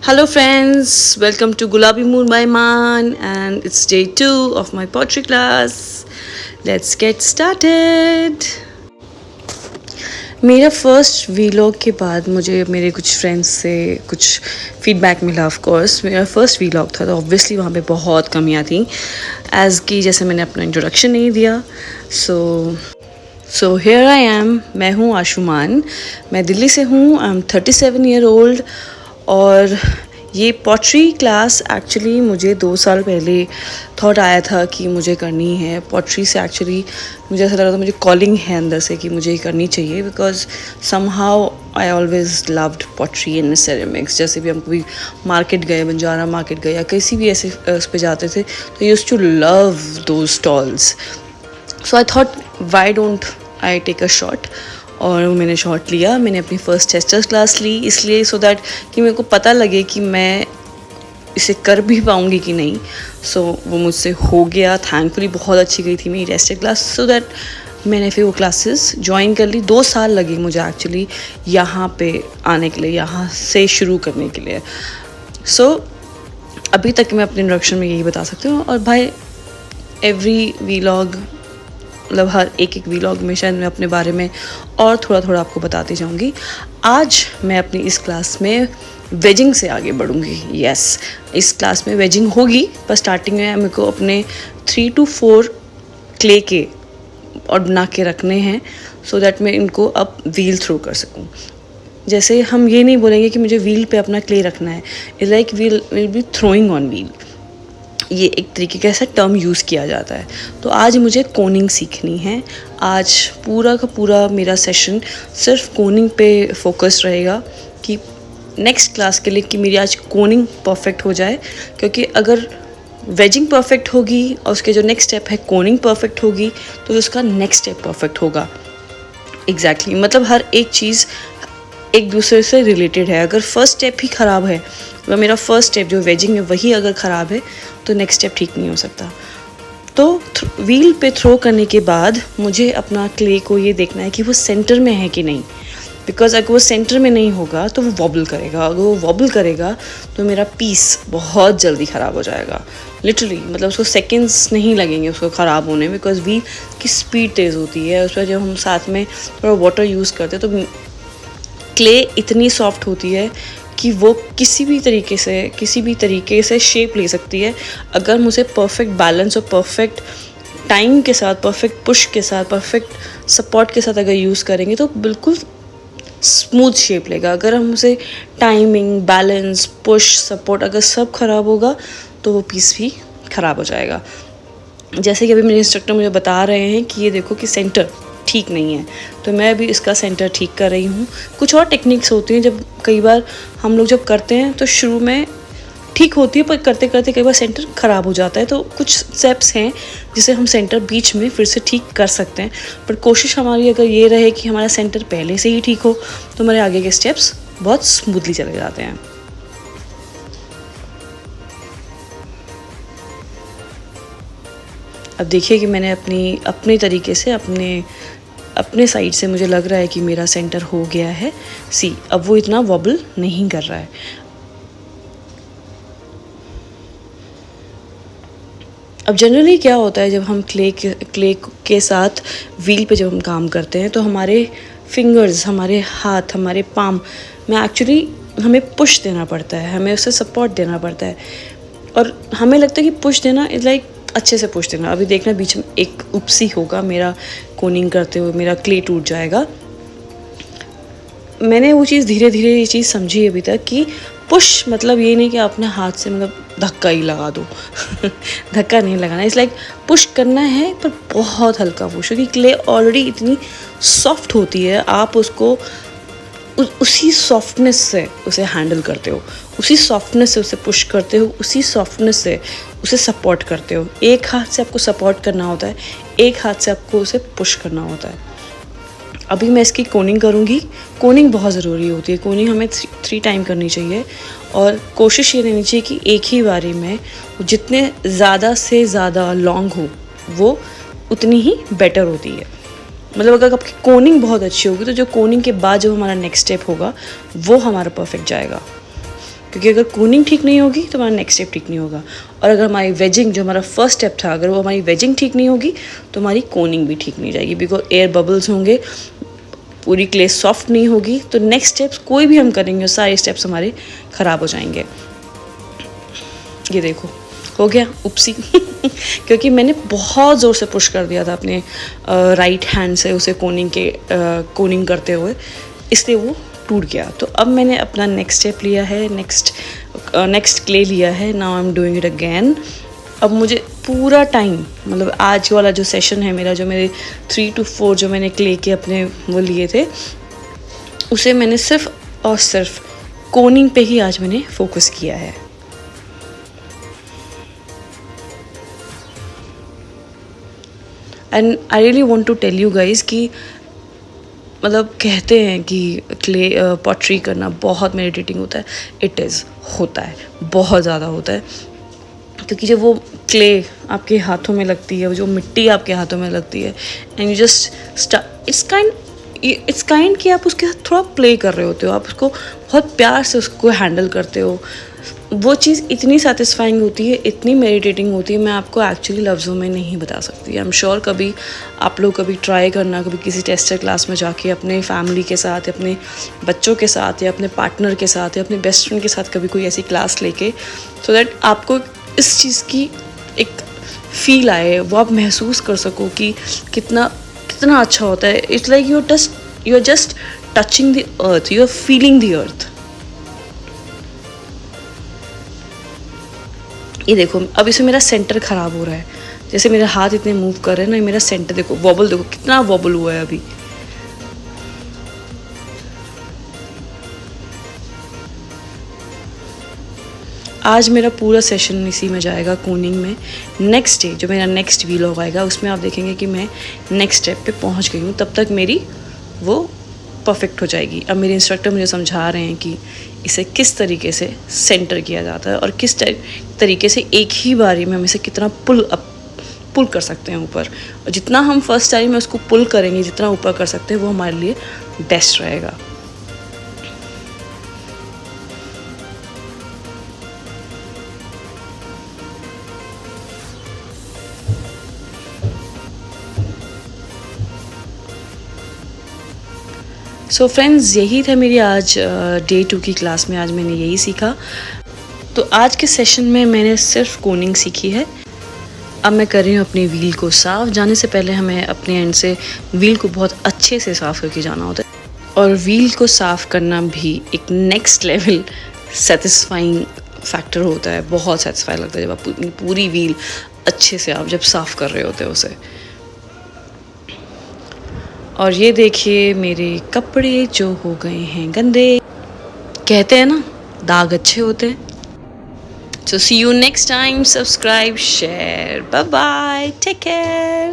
Hello, friends. Welcome to Gulabi Moon by Man, and it's day 2 of my poetry class. Let's get started. मेरा first vlog के बाद मुझे मेरे कुछ friends से कुछ फीडबैक मिला. ऑफ कोर्स मेरा फर्स्ट वीलॉग था तो ऑब्वियसली वहाँ पे बहुत कमियाँ थी, एज़ कि जैसे मैंने अपना इंट्रोडक्शन नहीं दिया. So here I am. मैं हूँ आशुमान. मैं दिल्ली से हूँ. I am 37 year old. और ये पॉट्री क्लास एक्चुअली मुझे 2 साल पहले थॉट आया था कि मुझे करनी है. पॉट्री से एक्चुअली मुझे ऐसा लगा था मुझे कॉलिंग है अंदर से कि मुझे करनी चाहिए, because somehow I always loved pottery and ceramics. जैसे भी हम कभी मार्केट गए, बंजारा मार्केट गए या किसी भी ऐसे उस पर जाते थे तो used to love those stalls. So I thought why don't I take a shot. और मैंने शॉट लिया. मैंने अपनी फ़र्स्ट टेस्टर्स क्लास ली इसलिए सो दैट कि मेरे को पता लगे कि मैं इसे कर भी पाऊँगी कि नहीं. सो वो मुझसे हो गया. थैंकफुली बहुत अच्छी गई थी मेरी टेस्टर क्लास. सो दैट मैंने फिर वो क्लासेस ज्वाइन कर ली. 2 साल लगे मुझे एक्चुअली यहाँ पे आने के लिए, यहाँ से शुरू करने के लिए. सो अभी तक मैं अपने इंट्रोडक्शन में यही बता सकती हूँ. और भाई एवरी वीलॉग, मतलब हर एक वीलॉग में शायद मैं अपने बारे में और थोड़ा थोड़ा आपको बताती जाऊँगी. आज मैं अपनी इस क्लास में वेजिंग से आगे बढ़ूँगी. यस, इस क्लास में वेजिंग होगी, पर स्टार्टिंग में मेरे को अपने 3 to 4 क्ले के और बना के रखने हैं सो दैट मैं इनको अब व्हील थ्रो कर सकूँ. जैसे हम ये नहीं बोलेंगे कि मुझे व्हील पे अपना क्ले रखना है. It's like will be throwing on wheel. ये एक तरीके का ऐसा टर्म यूज़ किया जाता है. तो आज मुझे कोनिंग सीखनी है. आज पूरा का पूरा मेरा सेशन सिर्फ कोनिंग पे फोकस रहेगा कि नेक्स्ट क्लास के लिए कि मेरी आज कोनिंग परफेक्ट हो जाए. क्योंकि अगर वेजिंग परफेक्ट होगी और उसके जो नेक्स्ट स्टेप है कोनिंग परफेक्ट होगी तो उसका नेक्स्ट स्टेप परफेक्ट होगा. एग्जैक्टली मतलब हर एक चीज़ एक दूसरे से रिलेटेड है. अगर फर्स्ट स्टेप ही ख़राब है, अगर मेरा फर्स्ट स्टेप जो वेजिंग है वही अगर ख़राब है तो नेक्स्ट स्टेप ठीक नहीं हो सकता. तो व्हील पे थ्रो करने के बाद मुझे अपना क्ले को ये देखना है कि वो सेंटर में है कि नहीं. बिकॉज अगर वो सेंटर में नहीं होगा तो वो वॉबल करेगा. अगर वो वॉबल करेगा तो मेरा पीस बहुत जल्दी ख़राब हो जाएगा. लिटरली मतलब उसको सेकेंड्स नहीं लगेंगे उसको ख़राब होने में, बिकॉज व्हील की स्पीड तेज़ होती है. उस पर जब हम साथ में थोड़ा वाटर यूज़ करते हैं तो क्ले इतनी सॉफ्ट होती है कि वो किसी भी तरीके से शेप ले सकती है. अगर मुझे परफेक्ट बैलेंस और परफेक्ट टाइम के साथ, परफेक्ट पुश के साथ, परफेक्ट सपोर्ट के साथ अगर यूज़ करेंगे तो बिल्कुल स्मूथ शेप लेगा. अगर हम उसे टाइमिंग, बैलेंस, पुश, सपोर्ट अगर सब ख़राब होगा तो वो पीस भी ख़राब हो जाएगा. जैसे कि अभी मेरे इंस्ट्रक्टर मुझे बता रहे हैं कि ये देखो कि सेंटर ठीक नहीं है, तो मैं भी इसका सेंटर ठीक कर रही हूँ. कुछ और टेक्निक्स होती हैं जब कई बार हम लोग जब करते हैं तो शुरू में ठीक होती है, पर करते करते कई बार सेंटर ख़राब हो जाता है. तो कुछ स्टेप्स हैं जिसे हम सेंटर बीच में फिर से ठीक कर सकते हैं. पर कोशिश हमारी अगर ये रहे कि हमारा सेंटर पहले से ही ठीक हो तो हमारे आगे के स्टेप्स बहुत स्मूथली चले जाते हैं. अब देखिए कि मैंने अपने तरीके से अपने साइड से मुझे लग रहा है कि मेरा सेंटर हो गया है. सी अब वो इतना वॉबल नहीं कर रहा है. अब जनरली क्या होता है जब हम क्ले के साथ व्हील पे जब हम काम करते हैं तो हमारे फिंगर्स, हमारे हाथ, हमारे पाम में एक्चुअली हमें पुश देना पड़ता है, हमें उसे सपोर्ट देना पड़ता है. और हमें लगता है कि पुश देना इज़ लाइक अच्छे से पुश देना. अभी देखना बीच में एक उपसी होगा, मेरा कोनिंग करते हुए मेरा क्ले टूट जाएगा. मैंने वो चीज़ धीरे धीरे ये चीज़ समझी अभी तक कि पुश मतलब ये नहीं कि अपने हाथ से मतलब धक्का ही लगा दो. धक्का नहीं लगाना. इट्स लाइक पुश करना है पर बहुत हल्का पुश, क्योंकि क्ले ऑलरेडी इतनी सॉफ्ट होती है. आप उसको उसी सॉफ्टनेस से उसे हैंडल करते हो, उसी सॉफ्टनेस से उसे पुश करते हो, उसी सॉफ्टनेस से उसे सपोर्ट करते हो. एक हाथ से आपको सपोर्ट करना होता है, एक हाथ से आपको उसे पुश करना होता है. अभी मैं इसकी कोनिंग करूँगी. कोनिंग बहुत ज़रूरी होती है. कोनिंग हमें 3 टाइम करनी चाहिए और कोशिश ये रहनी चाहिए कि एक ही बारी में जितने ज़्यादा से ज़्यादा लॉन्ग हो वो उतनी ही बेटर होती है. मतलब अगर आपकी कोनिंग बहुत अच्छी होगी तो जो कोनिंग के बाद जो हमारा नेक्स्ट स्टेप होगा वो हमारा परफेक्ट जाएगा. क्योंकि अगर कोनिंग ठीक नहीं होगी तो हमारा नेक्स्ट स्टेप ठीक नहीं होगा, और अगर हमारी वेजिंग जो हमारा फर्स्ट स्टेप था, अगर वो हमारी वेजिंग ठीक नहीं होगी तो हमारी कोनिंग भी ठीक नहीं जाएगी, बिकॉज एयर बबल्स होंगे, पूरी क्ले सॉफ्ट नहीं होगी, तो नेक्स्ट स्टेप्स कोई भी हम करेंगे सारे स्टेप्स हमारे ख़राब हो जाएंगे। ये देखो हो गया उपसी क्योंकि मैंने बहुत ज़ोर से पुश कर दिया था अपने राइट हैंड से उसे कोनिंग करते हुए, इसलिए वो टूट गया। तो अब मैंने अपना नेक्स्ट स्टेप लिया है, नेक्स्ट क्ले लिया है। Now I am doing it again. अब मुझे पूरा टाइम, मतलब आज वाला जो सेशन है मेरा, जो मेरे 3 to 4 जो मैंने क्ले के अपने वो लिए थे, उसे मैंने सिर्फ और सिर्फ कोनिंग पे ही आज मैंने फोकस किया है। And I really want to tell you guys कि मतलब कहते हैं कि क्ले पॉटरी करना बहुत मेडिटेटिंग होता है। इट इज़, होता है, बहुत ज़्यादा होता है, क्योंकि जब वो क्ले आपके हाथों में लगती है, जो मिट्टी आपके हाथों में लगती है, and you just it's kind कि आप उसके साथ थोड़ा प्ले कर रहे होते हो, आप उसको बहुत प्यार से उसको हैंडल करते हो। वो चीज़ इतनी सेटिस्फाइंग होती है, इतनी मेडिटेटिंग होती है, मैं आपको एक्चुअली लफ्ज़ों में नहीं बता सकती। आई एम श्योर कभी आप लोग कभी ट्राई करना, कभी किसी टेस्टर क्लास में जाके अपने फैमिली के साथ या अपने बच्चों के साथ या अपने पार्टनर के साथ या अपने बेस्ट फ्रेंड के साथ कभी कोई ऐसी क्लास लेके, सो दैट आपको इस चीज़ की एक फ़ील आए, वो आप महसूस कर सको कि कितना अच्छा होता है। It's like you are just touching the earth, you are feeling the earth. ये देखो अब इसमें मेरा सेंटर ख़राब हो रहा है, जैसे मेरे हाथ इतने मूव कर रहे हैं ना, मेरा सेंटर देखो, वॉबल देखो कितना वॉबल हुआ है अभी। आज मेरा पूरा सेशन इसी में जाएगा, कोनिंग में। नेक्स्ट डे जो मेरा नेक्स्ट वीलॉग आएगा उसमें आप देखेंगे कि मैं नेक्स्ट स्टेप पे पहुंच गई हूँ, तब तक मेरी वो परफेक्ट हो जाएगी। अब मेरे इंस्ट्रक्टर मुझे समझा रहे हैं कि इसे किस तरीके से सेंटर किया जाता है और किस तरीके से एक ही बारी में हम इसे कितना पुल कर सकते हैं ऊपर, और जितना हम फर्स्ट टाइम में उसको पुल करेंगे, जितना ऊपर कर सकते हैं, वो हमारे लिए बेस्ट रहेगा। सो फ्रेंड्स, यही था मेरी आज डे 2 की क्लास में। आज मैंने यही सीखा। तो आज के सेशन में मैंने सिर्फ कोनिंग सीखी है। अब मैं कर रही हूँ अपनी व्हील को साफ़। जाने से पहले हमें अपने एंड से व्हील को बहुत अच्छे से साफ़ करके जाना होता है, और व्हील को साफ़ करना भी एक नेक्स्ट लेवल सेटिस्फाइंग फैक्टर होता है। बहुत सेटिस्फाई लगता है जब आप पूरी व्हील अच्छे से आप जब साफ़ कर रहे होते हो उसे। और ये देखिए मेरे कपड़े जो हो गए हैं गंदे। कहते हैं ना, दाग अच्छे होते हैं। So see you next time. Subscribe, share. Bye bye. Take care.